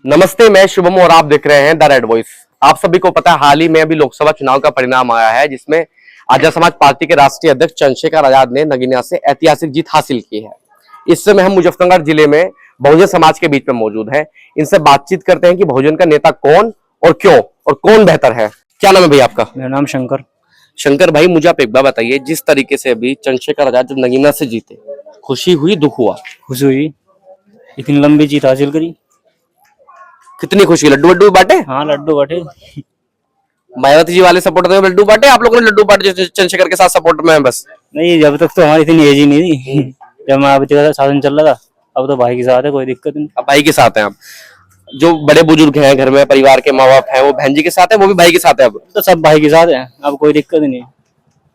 नमस्ते, मैं शुभम और आप देख रहे हैं द रेड वॉइस। आप सभी को पता है हाल ही में अभी लोकसभा चुनाव का परिणाम आया है, जिसमें आजाद समाज पार्टी के राष्ट्रीय अध्यक्ष चंद्रशेखर आजाद ने नगीना से ऐतिहासिक जीत हासिल की है। इस समय हम मुजफ्फरनगर जिले में बहुजन समाज के बीच में मौजूद हैं। इनसे बातचीत करते हैं कि बहुजन का नेता कौन और क्यों और कौन बेहतर है। क्या नाम है भैया आपका? मेरा नाम शंकर। शंकर भाई, मुझे आप एक बात बताइए, जिस तरीके से अभी चंद्रशेखर आजाद जब नगीना से जीते, खुशी हुई, दुख हुआ? खुशी हुई, इतनी लंबी जीत हासिल करी। कितनी खुशी? लड्डू वड्डू बांटे? हाँ, लड्डू बांटे। मायावती जी वाले सपोर्ट में लड्डू बांटे? आप लोगों ने लड्डू बांटे चंद्रशेखर के साथ सपोर्ट में है? बस नहीं, जब तक तो हमारी इतनी एज ही नहीं थी। जब मायावती का शासन चल रहा था, अब तो भाई के साथ है, कोई दिक्कत नहीं। अब भाई के साथ हैं आप? जो बड़े बुजुर्ग हैं घर में, परिवार के माँ बाप हैं, वो बहन जी के साथ है, वो भी भाई के साथ है? अब तो सब भाई के साथ है, अब कोई दिक्कत नहीं।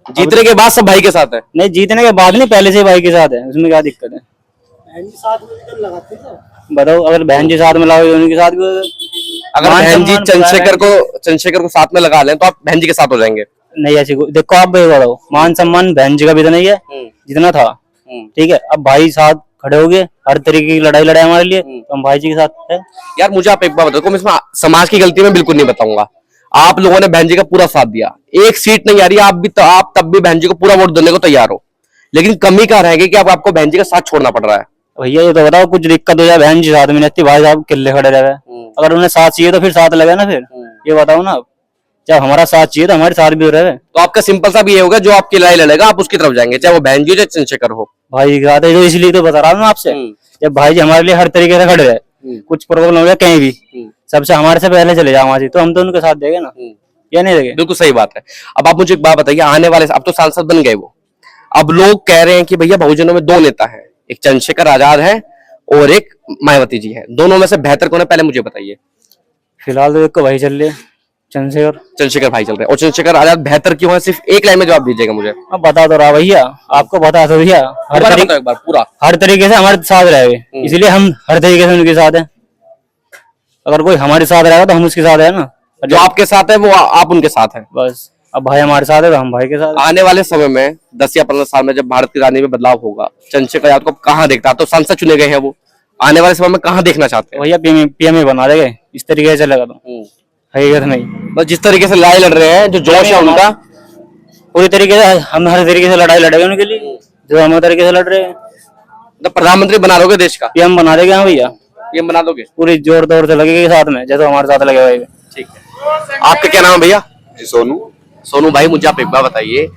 जीतने के बाद सब भाई के साथ है? नहीं, जीतने के बाद नहीं, पहले से भाई के साथ है, उसमें क्या दिक्कत है? बहन जी साथ में भी तो लगाते थे। बताओ, अगर बहन जी साथ में लगाओ, उनके साथ भी अगर बहन जी चंद्रशेखर को साथ में लगा लें तो आप बहन जी के साथ हो जाएंगे? नहीं, ऐसी देखो, आप बताओ, मान सम्मान बहन जी का भी तो नहीं है जितना था। ठीक है, अब भाई साथ खड़े हो गए, हर तरीके की लड़ाई लड़ाई हमारे लिए, तो हम भाई जी के साथ है। यार मुझे आप एक बात बताओ, मैं इसमें समाज की गलती में बिल्कुल नहीं बताऊंगा। आप लोगों ने बहन जी का पूरा साथ दिया, एक सीट नहीं आ रही, आप तब भी बहन जी को पूरा वोट देने को तैयार हो, लेकिन कमी कहाँ रह गई कि आपको बहन जी का साथ छोड़ना पड़ रहा है? भैया ये तो बताओ, कुछ दिक्कत हो जाए बहन जी साथ में नहीं, भाई साहब किले खड़े रहे। अगर उन्हें साथ चाहिए तो फिर साथ लगे ना। फिर ये बताओ ना, जब हमारा साथ चाहिए तो हमारे साथ भी रहे। तो आपका सिंपल सा भी ये होगा, जो आपकी लड़ाई लड़ेगा आप उसकी तरफ जाएंगे, चाहे वो बहन जी हो चाहे चंद्रशेखर हो। भाई के साथ है, तो इसलिए तो बता रहा हूँ आपसे। जब भाई जी हमारे लिए हर तरीके से खड़े रहे, कुछ प्रॉब्लम हो गया कहीं भी, सबसे हमारे से पहले चले जाओ वहां, तो हम तो उनके साथ देंगे ना, या नहीं देंगे? बिल्कुल सही बात है। अब आप मुझे एक बात बताइए, आने वाले, अब तो सांसद बन गए वो, अब लोग कह रहे हैं कि भैया बहुजनों में दो नेता हैं, एक चंद्रशेखर आजाद है और एक मायावती जी है, दोनों में से बेहतर कौन है? पहले मुझे बताइए। फिलहाल तो एक भाई चल रहे, चंद्रशेखर भाई चल रहे हैं। और चंद्रशेखर आजाद बेहतर क्यों है? सिर्फ एक लाइन में जवाब दीजिएगा मुझे। अब बता दो रहा भैया, आपको बता दो भैया, हर तरीके से हमारे साथ रहे, इसलिए हम हर तरीके से उनके साथ हैं। अगर कोई हमारे साथ रहेगा तो हम उसके साथ है ना, जो आपके साथ है वो आप उनके साथ है बस। अब भाई हमारे साथ है तो हम भाई के साथ। आने वाले समय में 10 या 15 साल में जब भारत की राजनीति में बदलाव होगा, चंद्रशेखर आजाद को कहाँ देखता है? तो सांसद चुने गए हैं, वो आने वाले समय में कहाँ देखना चाहते हैं? भैया पीएम बना देंगे, इस तरीके से चलेगा तो हकीकत नहीं। बस जिस तरीके से लड़ाई लड़ रहे हैं, जो जोश है उनका, पूरी तरीके से हम हर तरीके से लड़ाई लड़ेंगे उनके लिए, जो हम तरीके से लड़ रहे हैं। तो प्रधानमंत्री बना दोगे देश का? पीएम बना देंगे। हाँ भैया, पीएम बना दोगे? पूरी जोर तोर से लगेगी साथ में, जैसे हमारे साथ लगे हुए। ठीक है। आपका क्या नाम है भैया? जी सोनू। सोनू भाई, मुझे आप एक बार बताइए,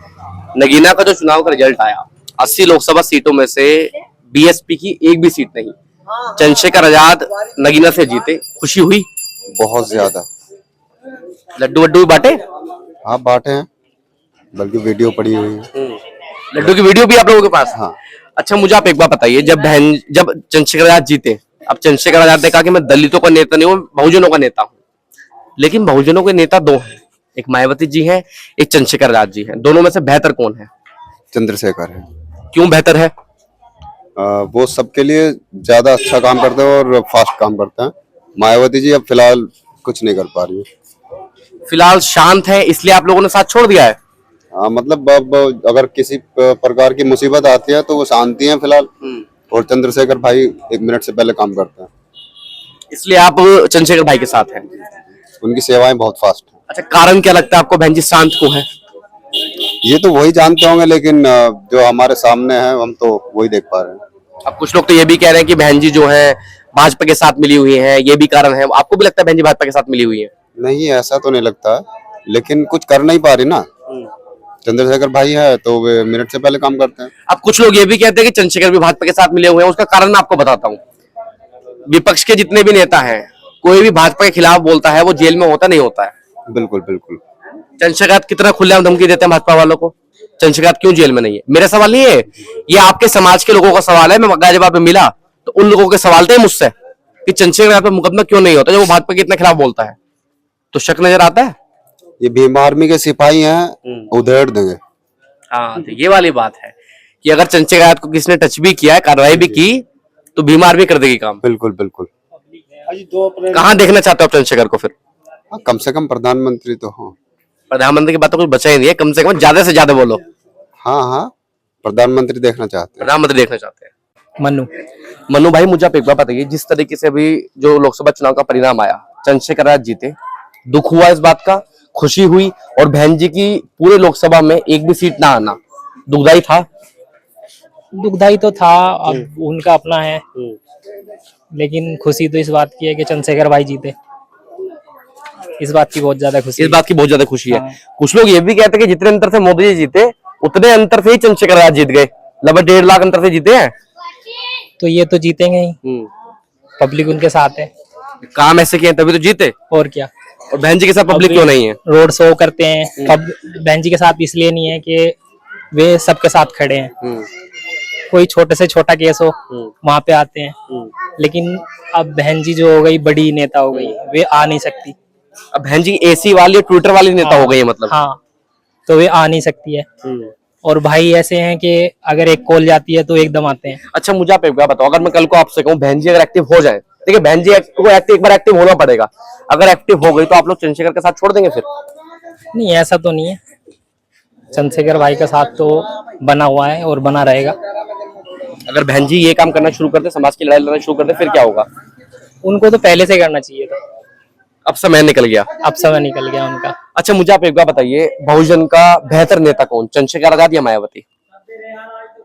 नगीना का जो चुनाव का रिजल्ट आया, 80 लोकसभा सीटों में से बीएसपी की एक भी सीट नहीं, चंद्रशेखर आजाद नगीना से जीते, खुशी हुई? बहुत ज्यादा। लड्डू वड्डू भी बांटे? हाँ बांटे हैं, बल्कि वीडियो पड़ी हुई है। लड्डू की वीडियो भी आप लोगों के पास? हाँ। अच्छा, मुझे आप एक बार बताइए, जब चंद्रशेखर आजाद जीते, अब चंद्रशेखर आजाद ने कहा कि मैं दलितों का नेता नहीं हूँ, बहुजनों का नेता हूँ, लेकिन बहुजनों के नेता दो हैं, एक मायावती जी हैं, एक चंद्रशेखर आजाद जी हैं, दोनों में से बेहतर कौन है? चंद्रशेखर है। क्यों बेहतर है? वो सबके लिए ज्यादा अच्छा काम करते हैं और फास्ट काम करते हैं। मायावती जी अब फिलहाल कुछ नहीं कर पा रही है। फिलहाल शांत है, इसलिए आप लोगों ने साथ छोड़ दिया है? हाँ, मतलब अब अगर किसी प्रकार की मुसीबत आती है तो वो शांति है फिलहाल, और चंद्रशेखर भाई 1 मिनट से पहले काम करते हैं, इसलिए आप चंद्रशेखर भाई के साथ हैं। उनकी सेवाएं बहुत फास्ट है। अच्छा, कारण क्या लगता है आपको, बहन जी शांत क्यों है? ये तो वही जानते होंगे, लेकिन जो हमारे सामने है हम तो वही देख पा रहे हैं। अब कुछ लोग तो ये भी कह रहे हैं कि बहन जी जो है भाजपा के साथ मिली हुई है, ये भी कारण है। आपको भी लगता है बहन जी भाजपा के साथ मिली हुई है? नहीं, ऐसा तो नहीं लगता, लेकिन कुछ कर नहीं पा रही ना। चंद्रशेखर भाई है तो वे मिनट से पहले काम करते हैं। अब कुछ लोग ये भी कहते हैं कि चंद्रशेखर भी भाजपा के साथ मिले हुए हैं। उसका कारण मैं आपको बताता हूँ। विपक्ष के जितने भी नेता हैं, कोई भी भाजपा के खिलाफ बोलता है वो जेल में होता नहीं होता है। बिल्कुल बिल्कुल। चंद्रशेखर कितना खुलेआम धमकी देते हैं भाजपा वालों को, चंद्रशेखर क्यों जेल में नहीं है? मेरा सवाल नहीं है, ये आपके समाज के लोगों का सवाल है। मैं गाजियाबाद में मिला तो उन लोगों के सवाल थे मुझसे कि चंद्रशेखर पर मुकदमा क्यों नहीं होता जब वो भाजपा के इतने खिलाफ बोलता है। तो शक नजर आता है। ये भीम आर्मी के सिपाही हैं, उधेड़ देंगे। हाँ, तो ये वाली बात है कि अगर चंद्रशेखर को किसने टच भी किया, कार्रवाई भी की, तो भीम आर्मी कर देगी काम। बिल्कुल बिल्कुल। कहाँ देखना चाहते हो आप चंद्रशेखर को फिर? कम से कम प्रधानमंत्री तो हो। प्रधानमंत्री की बात तो कुछ बचा ही नहीं है, कम से कम ज्यादा से ज्यादा बोलो। हाँ हाँ, प्रधानमंत्री देखना चाहते हैं। प्रधानमंत्री देखना चाहते हैं। मनु। मनु भाई, मुझे आप एक बार बताइए, जिस तरीके से अभी जो लोकसभा चुनाव का परिणाम आया, चंद्रशेखर आजाद जीते, दुख हुआ इस बात का, खुशी हुई, और बहन जी की पूरे लोकसभा में एक भी सीट ना आना दुखदाई था? दुखदाई तो था, अब उनका अपना है, लेकिन खुशी तो इस बात की है कि चंद्रशेखर भाई जीते। इस बात की बहुत ज्यादा खुशी इस है। बात की बहुत ज्यादा खुशी है। हाँ। कुछ लोग ये भी कहते हैं कि जितने अंतर से मोदी जी जीते, उतने अंतर से ही चंद्रशेखर आजाद जीत गए, लगभग 1.5 लाख अंतर से जीते हैं। तो ये तो जीतेंगे ही, पब्लिक उनके साथ है। काम ऐसे किए हैं तभी तो जीते। और क्या, और बहन जी के साथ पब्लिक क्यों नहीं है? रोड शो करते हैं। अब बहन जी के साथ इसलिए नहीं है कि वे सबके साथ खड़े हैं, कोई छोटे से छोटा केस हो वहां पे आते हैं, लेकिन अब बहन जी जो हो गई बड़ी नेता हो गई, वे आ नहीं सकती। अब बहन जी एसी वाली, ट्विटर वाली नेता हो गई है मतलब। हाँ, तो वे आ नहीं सकती है। और भाई ऐसे हैं कि अगर एक कॉल जाती है तो एकदम आते हैं। अच्छा, मुझे आप एक बात बताओ, अगर मैं कल को आपसे कहूँ बहन जी अगर एक्टिव हो जाए, देखिए बहन जी को एक बार एक्टिव होना पड़ेगा, अगर एक्टिव हो गई तो आप लोग चंद्रशेखर के साथ छोड़ देंगे फिर? नहीं, ऐसा तो नहीं है। चंद्रशेखर भाई का साथ तो बना हुआ है और बना रहेगा। अगर बहन जी ये काम करना शुरू कर दे, समाज की लड़ाई लड़ना शुरू कर दे, फिर क्या होगा? उनको तो पहले से करना चाहिए था, अब समय निकल गया। अब समय निकल गया उनका। अच्छा, मुझे आप एक बार बताइए, बहुजन का बेहतर नेता कौन, चंद्रशेखर आजाद या मायावती?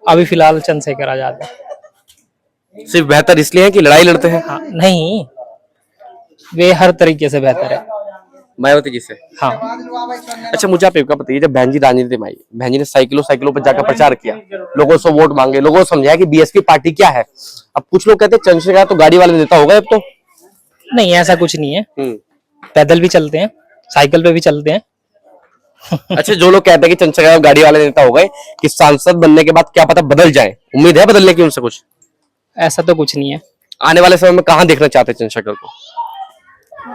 अभी फिलहाल चंद्रशेखर आजाद है। सिर्फ बेहतर इसलिए है कि लड़ाई लड़ते हैं? हाँ, नहीं, वे हर तरीके से बेहतर है। मायावती जी से? हाँ। अच्छा, मुझे आप एक बात बताइए, जब बहन जी राजनीति में आई, बहन जी ने साइकिलों पर जाकर प्रचार किया, लोगों से वोट मांगे, लोगों को समझाया कि बीएसपी पार्टी क्या है। अब कुछ लोग कहते हैं चंद्रशेखर तो गाड़ी वाले नेता हो गए अब तो। नहीं, ऐसा कुछ नहीं है। पैदल भी चलते हैं, साइकिल पे भी चलते हैं। अच्छा, जो लोग कहते हैं कि चंद्रशेखर गाड़ी वाले नेता हो गए, कि सांसद बनने के बाद क्या पता बदल जाए, उम्मीद है बदलने की उनसे कुछ? ऐसा तो कुछ नहीं है। आने वाले समय में कहाँ देखना चाहते हैं चंद्रशेखर को?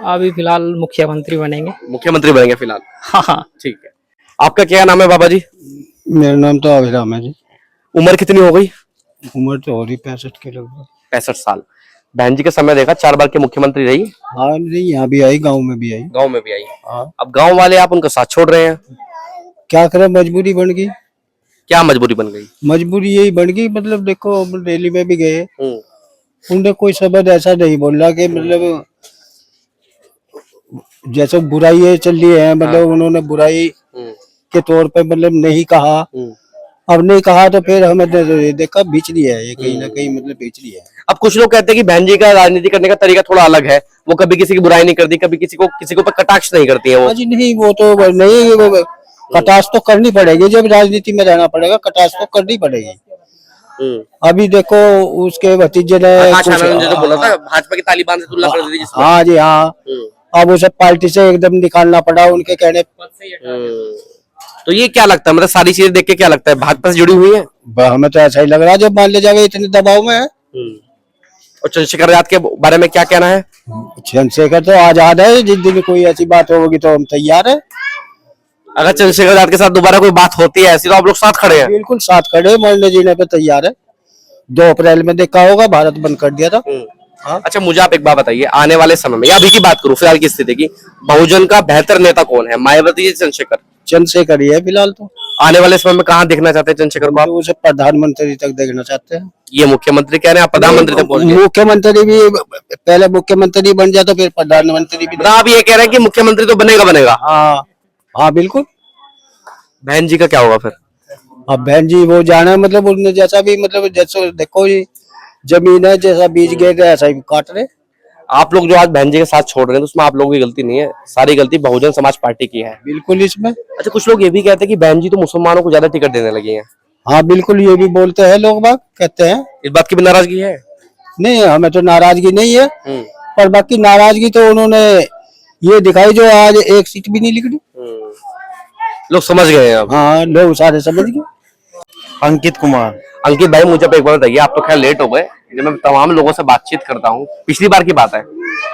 अभी फिलहाल मुख्यमंत्री बनेंगे। मुख्यमंत्री बनेंगे फिलहाल? हाँ हाँ। ठीक है। आपका क्या नाम है बाबा जी? मेरा नाम तो अभिराम है जी। उम्र कितनी हो गई? उम्र तो हो रही 65 के लगभग। 65 साल। बहन जी का समय देखा, 4 बार की मुख्यमंत्री रही। हाँ जी, यहाँ भी आई, गांव में भी आई। गांव में भी आई। हाँ। अब गांव वाले आप उनका साथ छोड़ रहे हैं, क्या करें, मजबूरी बन गई। क्या मजबूरी बन गई? मजबूरी यही बन गई, मतलब देखो रैली में भी गए, उनने कोई शब्द ऐसा नहीं बोला कि मतलब जैसे बुराई है चल रही है, मतलब उन्होंने बुराई के तौर पे मतलब नहीं कहा। अब नहीं कहा तो फिर हमें देखा बीच लिया है, ये कहीं ना कहीं मतलब बीच लिया है। अब कुछ लोग कहते हैं कि बहन जी का राजनीति करने का तरीका थोड़ा अलग है, वो कभी किसी की बुराई नहीं करती, कभी किसी को ऊपर कटाक्ष नहीं करती है वो। जी नहीं, वो तो नहीं, वो कटाक्ष तो करनी पड़ेगी, जब राजनीति में रहना पड़ेगा, कटाक्ष तो करनी पड़ेगी। अभी देखो उसके भतीजे ने जो बोला था भाजपा की तालिबान से तुलना कर दी जिसमें। हाँ जी हाँ, अब उसे पार्टी से एकदम निकालना पड़ा उनके कहने। तो ये क्या लगता है, मतलब सारी चीजें देख के क्या लगता है, भाजपा से जुड़ी हुई है? हमें तो ऐसा ही लग रहा है, जब मान ले जावे इतने दबाव में है। और चंद्रशेखर आजाद के बारे में क्या कहना है? चंद्रशेखर तो आजाद है, जिस दिन कोई ऐसी बात होगी तो हम तैयार है। अगर चंद्रशेखर आजाद के साथ दोबारा कोई बात होती है ऐसी, तो आप लोग साथ खड़े हैं? बिल्कुल साथ खड़े, मरने जीने पे तैयार है। 2 अप्रैल में देखा होगा, भारत बंद कर दिया था। हाँ। अच्छा, मुझे आप एक बात बताइए, आने वाले समय में या अभी की बात करूं, फिलहाल की स्थिति की, बहुजन का बेहतर नेता कौन है, मायावती या चंद्रशेखर? चंद्रशेखर ही है फिलहाल तो। आने वाले समय में कहाँ देखना चाहते हैं चंद्रशेखर को आप? उसे प्रधानमंत्री तक देखना चाहते हैं। ये मुख्यमंत्री कह रहे हैं, आप प्रधानमंत्री तक बोल रहे हैं। मुख्यमंत्री भी पहले मुख्यमंत्री बन जाए तो फिर प्रधानमंत्री भी। मतलब आप ये कह रहे हैं कि मुख्यमंत्री तो बनेगा? हाँ हाँ बिल्कुल। बहन जी का क्या होगा फिर? अब बहन जी वो जाना, मतलब उन्होंने जैसा भी, मतलब जैसे देखो ये जमीन है, जैसा बीज गए थे ऐसा ही काट रहे। आप लोग जो आज बहन जी के साथ छोड़ रहे हैं, तो उसमें आप लोगों की गलती नहीं है, सारी गलती बहुजन समाज पार्टी की है। बिल्कुल इसमें। अच्छा, कुछ लोग ये भी कहते हैं कि बहन जी तो मुसलमानों को ज्यादा टिकट देने लगी हैं। हाँ बिल्कुल, ये भी बोलते हैं लोग बाग, कहते हैं। इस बात की भी नाराजगी है? नहीं, हमें तो नाराजगी नहीं है, पर बाकी नाराजगी तो उन्होंने ये दिखाई जो आज एक सीट भी नहीं निकली। लोग समझ गए हैं अब। हाँ, लोग सारे समझ गए। अंकित कुमार। अंकित भाई, मुझे एक बार बताइए, आप तो खैर लेट हो गए, जब मैं तमाम लोगों से बातचीत करता हूँ, पिछली बार की बात है,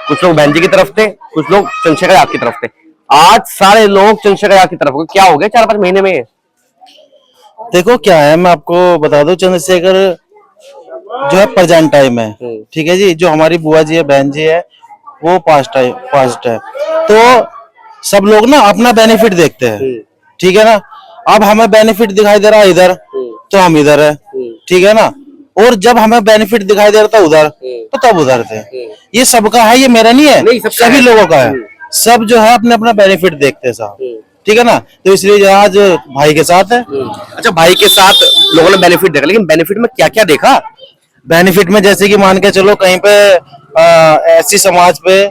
कुछ लोग बहन जी की तरफ थे, कुछ लोग चंद्रशेखर आजाद की तरफ थे, आज सारे लोग चंद्रशेखर आजाद की तरफ हो। क्या हो गया 4-5 महीने में? देखो क्या है, मैं आपको बता दूं, चंद्रशेखर जो है प्रेजेंट टाइम है, ठीक है जी। जो हमारी बुआ जी है, बहन जी है, वो पास्ट है। तो सब लोग ना अपना बेनिफिट देखते हैं, ठीक है ना। अब हमें बेनिफिट दिखाई दे रहा है इधर, तो हम इधर है, ठीक है ना। और जब हमें बेनिफिट दिखाई दे रहा था उधर तो तब उधर थे। ये सबका है, ये मेरा नहीं है, नहीं, सबका सभी है। लोगों का है। सब जो है अपने अपना बेनिफिट देखते हैं साहब, ठीक है ना। तो इसलिए जो आज भाई के साथ है। अच्छा, भाई के साथ लोगों ने बेनिफिट देखा, लेकिन बेनिफिट में क्या क्या देखा? बेनिफिट में जैसे कि मान के चलो कहीं पे ऐसी समाज पे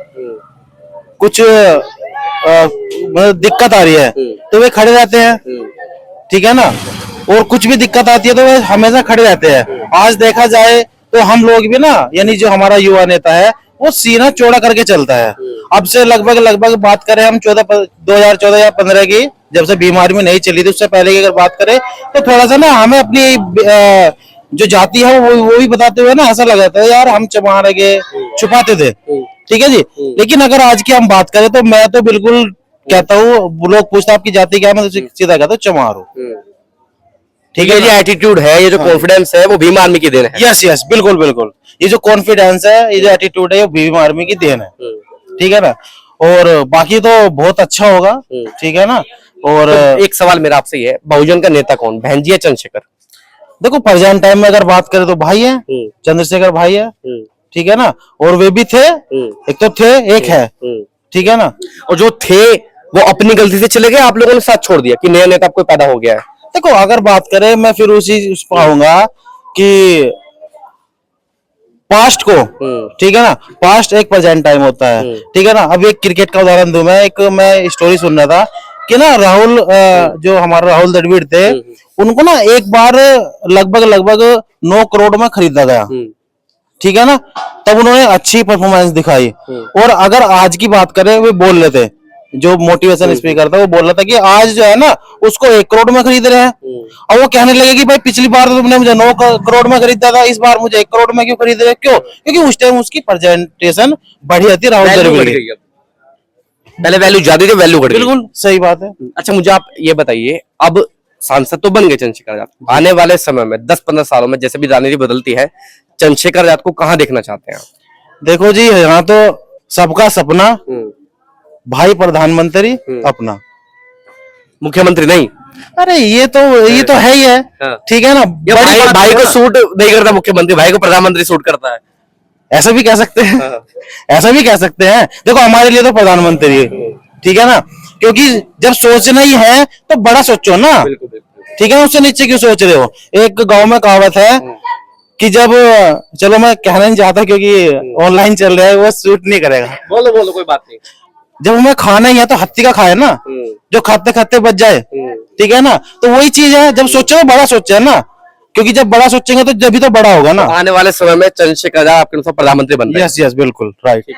कुछ मतलब दिक्कत आ रही है तो वे खड़े रहते हैं, ठीक है ना। और कुछ भी दिक्कत आती है तो वे हमेशा खड़े रहते हैं। आज देखा जाए तो हम लोग भी ना, यानी जो हमारा युवा नेता है वो सीना चौड़ा करके चलता है। अब से लगभग बात करें हम 2014 या 15 की, जब से बीमारी में नहीं चली थी, उससे पहले की अगर बात करें तो थोड़ा सा ना हमें अपनी जो जाति है वो भी बताते हुए ना ऐसा लगा था यार हम चमार के छुपाते थे, ठीक है जी। लेकिन अगर आज की हम बात करें तो मैं तो बिल्कुल कहता हूँ, लोग पूछते आपकी जाति क्या है, मैं तो सीधा कहता हूँ चमार हूँ, ठीक है, ये एटीट्यूड है, ये जो कॉन्फिडेंस है वो भीम आर्मी की देन है। यस यस बिल्कुल बिल्कुल। ये जो कॉन्फिडेंस है, ये जो एटीट्यूड है, ये भीम आर्मी की देन है, ठीक है ना। और बाकी तो बहुत अच्छा होगा, ठीक है ना। और तो एक सवाल मेरा आपसे ये है, बहुजन का नेता कौन, बहन जी या चंद्रशेखर? देखो प्रेजेंट टाइम में अगर बात करें तो भाई है, चंद्रशेखर भाई है, ठीक है ना। और वे भी थे, एक तो थे, एक है, ठीक है ना। और जो थे वो अपनी गलती से चले गए, आप लोगों ने साथ छोड़ दिया कि नया नेता आपको पैदा हो गया है? देखो अगर बात करें मैं फिर उस पर आऊंगा कि पास्ट को, ठीक है ना, पास्ट एक प्रेजेंट टाइम होता है, ठीक है ना। अब एक क्रिकेट का उदाहरण दूं मैं स्टोरी सुन रहा था कि ना राहुल जो हमारा राहुल द्रविड़ थे, उनको ना एक बार लगभग 9 करोड़ में खरीदा गया, ठीक है ना। तब उन्होंने अच्छी परफॉर्मेंस दिखाई। और अगर आज की बात करें, वे बोल रहे थे, जो मोटिवेशन स्पीकर था वो बोल रहा था कि आज जो है ना उसको 1 करोड़ में खरीद रहे हैं। और वो कहने लगे कि भाई पिछली बार तो तुमने मुझे 9 करोड़ में खरीदा था, इस बार मुझे 1 करोड़ में क्यों खरीद रहे हो? क्यों? क्योंकि उस टाइम उसकी प्रेजेंटेशन बढ़िया थी राहुल द्रविड़ की। पहले वैल्यू ज्यादा थी, वैल्यू घट गई। बिल्कुल सही बात है। अच्छा, मुझे आप ये बताइए, अब सांसद तो बन गए चंद्रशेखर आजाद, आने वाले समय में 10-15 सालों में जैसे भी राजनीति बदलती है, चंद्रशेखर आजाद को कहाँ देखना चाहते हैं आप? देखो जी, यहाँ तो सबका सपना भाई प्रधानमंत्री अपना, मुख्यमंत्री नहीं? अरे ये तो है ही है, हाँ। ठीक है ना। ये बड़ी बात भाई है को ना। सूट नहीं करता मुख्यमंत्री, भाई को प्रधानमंत्री सूट करता है। ऐसा भी कह सकते हैं, ऐसा भी कह सकते हैं। देखो हमारे लिए तो प्रधानमंत्री है, ठीक है ना। क्योंकि जब सोचना ही है तो बड़ा सोचो ना, ठीक है ना। उससे नीचे क्यों सोच रहे हो? एक गांव में कहावत है कि जब, चलो मैं कहना नहीं चाहता क्योंकि ऑनलाइन चल रहा है, वो सूट नहीं करेगा। बोलो बोलो, कोई बात नहीं। जब हमें खाना ही है तो हत्ती का खाए ना, जो खाते खाते बच जाए, ठीक है ना। तो वही चीज है, जब सोचो बड़ा सोचे ना, क्योंकि जब बड़ा सोचेंगे तो जब भी तो बड़ा होगा ना। आने वाले समय में चंद्रशेखर आजाद आपके अनुसार प्रधानमंत्री बन रहे हैं? यस यस बिल्कुल राइट।